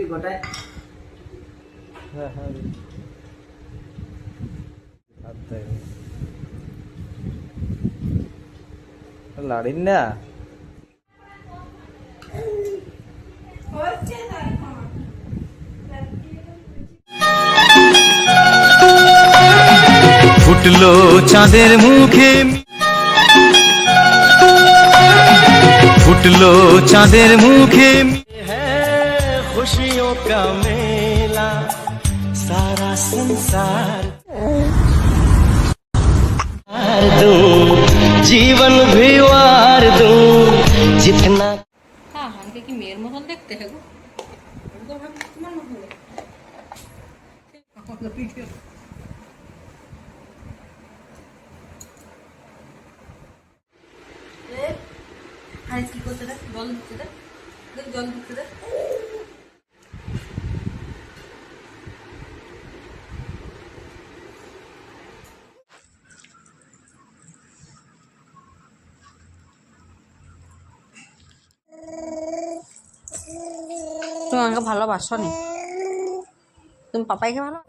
গোটায় লাড়িন না ফুটলো চাঁদের মুখে ফুটলো চাঁদের মুখে खुशियों का मेला सारा संसार दूं जीवन भी वार दूं जितना हाँ हमके की मेर मतन देखते हैं गो तो हम तुम्हार मत बोले हाइस की कोते दे जल दिते दे जल दिते दे তুমি আমাকে ভালোবাসো নি তুমি পাপাইকে ভালো